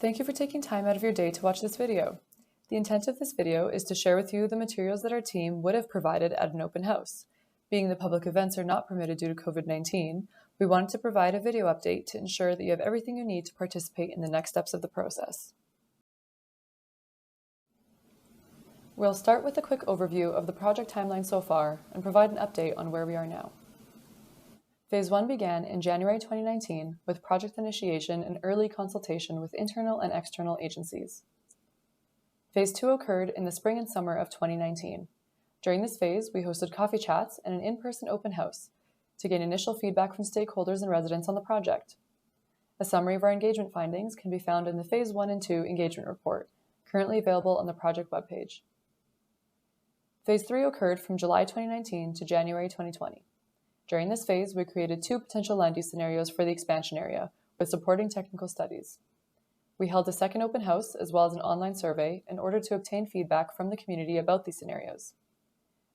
Thank you for taking time out of your day to watch this video. The intent of this video is to share with you the materials that our team would have provided at an open house. Being the public events are not permitted due to COVID-19, we wanted to provide a video update to ensure that you have everything you need to participate in the next steps of the process. We'll start with a quick overview of the project timeline so far and provide an update on where we are now. Phase 1 began in January 2019 with project initiation and early consultation with internal and external agencies. Phase 2 occurred in the spring and summer of 2019. During this phase, we hosted coffee chats and an in-person open house to gain initial feedback from stakeholders and residents on the project. A summary of our engagement findings can be found in the Phase 1 and 2 engagement report, currently available on the project webpage. Phase 3 occurred from July 2019 to January 2020. During this phase, we created 2 potential land use scenarios for the expansion area with supporting technical studies. We held a second open house as well as an online survey in order to obtain feedback from the community about these scenarios.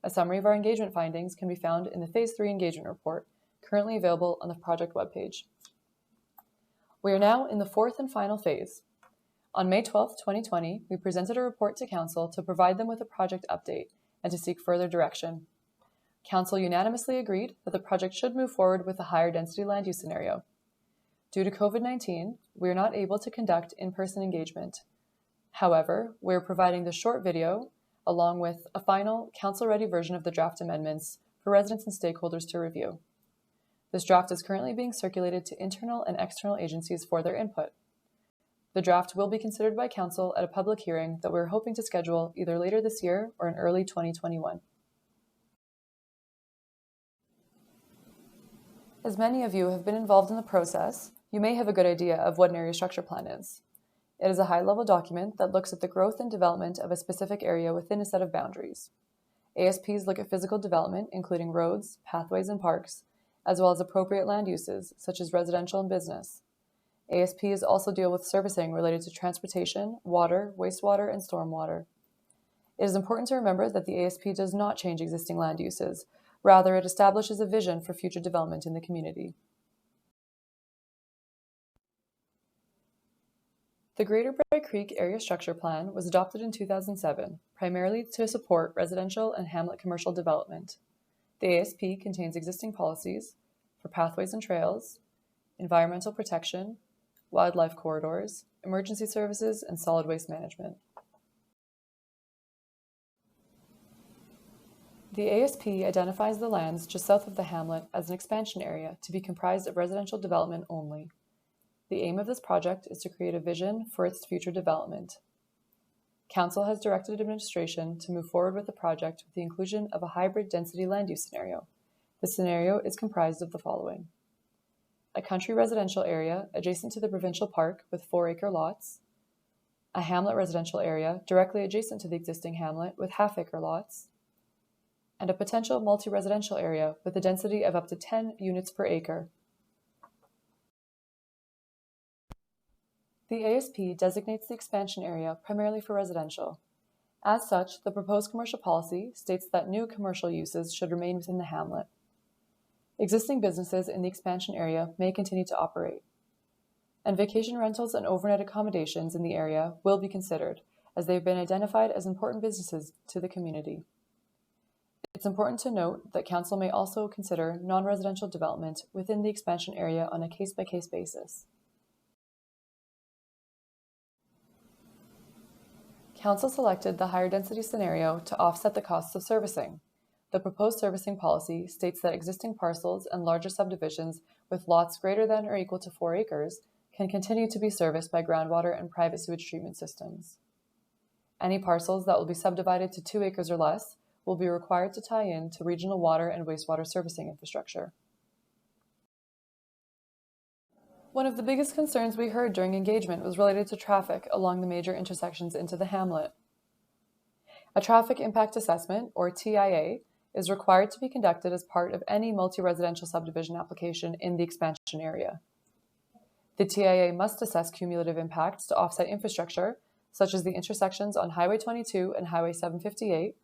A summary of our engagement findings can be found in the Phase 3 engagement report, currently available on the project webpage. We are now in the 4th and final phase. On May 12, 2020, we presented a report to Council to provide them with a project update and to seek further direction. Council unanimously agreed that the project should move forward with a higher density land use scenario. Due to COVID-19, we are not able to conduct in-person engagement. However, we are providing the short video along with a final Council-ready version of the draft amendments for residents and stakeholders to review. This draft is currently being circulated to internal and external agencies for their input. The draft will be considered by Council at a public hearing that we're hoping to schedule either later this year or in early 2021. As many of you have been involved in the process, you may have a good idea of what an area structure plan is. It is a high-level document that looks at the growth and development of a specific area within a set of boundaries. ASPs look at physical development, including roads, pathways, and parks, as well as appropriate land uses, such as residential and business. ASPs also deal with servicing related to transportation, water, wastewater, and stormwater. It is important to remember that the ASP does not change existing land uses. Rather, it establishes a vision for future development in the community. The Greater Bragg Creek Area Structure Plan was adopted in 2007, primarily to support residential and Hamlet commercial development. The ASP contains existing policies for pathways and trails, environmental protection, wildlife corridors, emergency services, and solid waste management. The ASP identifies the lands just south of the hamlet as an expansion area to be comprised of residential development only. The aim of this project is to create a vision for its future development. Council has directed administration to move forward with the project with the inclusion of a hybrid density land use scenario. The scenario is comprised of the following: a country residential area adjacent to the provincial park with 4-acre lots, a hamlet residential area directly adjacent to the existing hamlet with half-acre lots, and a potential multi-residential area with a density of up to 10 units per acre. The ASP designates the expansion area primarily for residential. As such, the proposed commercial policy states that new commercial uses should remain within the hamlet. Existing businesses in the expansion area may continue to operate, and vacation rentals and overnight accommodations in the area will be considered, as they've been identified as important businesses to the community. It's important to note that Council may also consider non-residential development within the expansion area on a case-by-case basis. Council selected the higher density scenario to offset the costs of servicing. The proposed servicing policy states that existing parcels and larger subdivisions with lots greater than or equal to 4 acres can continue to be serviced by groundwater and private sewage treatment systems. Any parcels that will be subdivided to 2 acres or less will be required to tie in to regional water and wastewater servicing infrastructure. One of the biggest concerns we heard during engagement was related to traffic along the major intersections into the hamlet. A traffic impact assessment, or TIA, is required to be conducted as part of any multi-residential subdivision application in the expansion area. The TIA must assess cumulative impacts to offset infrastructure, such as the intersections on Highway 22 and Highway 758,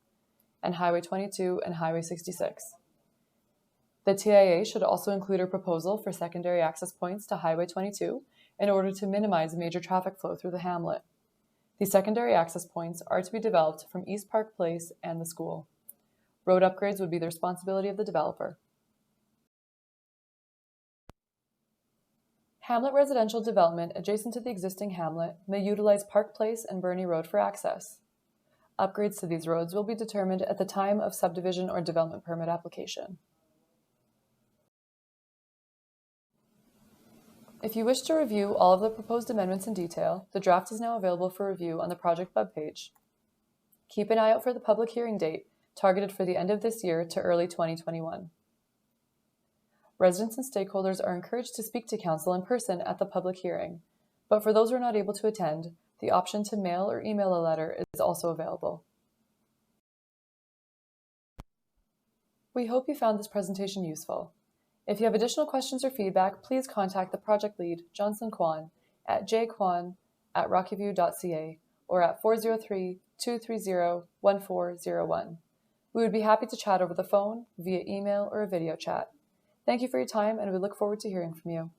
and Highway 22 and Highway 66. The TIA should also include a proposal for secondary access points to Highway 22 in order to minimize major traffic flow through the hamlet. These secondary access points are to be developed from East Park Place and the school. Road upgrades would be the responsibility of the developer. Hamlet residential development adjacent to the existing hamlet may utilize Park Place and Burney Road for access. Upgrades to these roads will be determined at the time of subdivision or development permit application. If you wish to review all of the proposed amendments in detail, the draft is now available for review on the project webpage. Keep an eye out for the public hearing date, targeted for the end of this year to early 2021. Residents and stakeholders are encouraged to speak to Council in person at the public hearing, but for those who are not able to attend, the option to mail or email a letter is also available. We hope you found this presentation useful. If you have additional questions or feedback, please contact the project lead, Johnson Kwan, at jkwan@rockyview.ca or at 403-230-1401. We would be happy to chat over the phone, via email, or a video chat. Thank you for your time, and we look forward to hearing from you.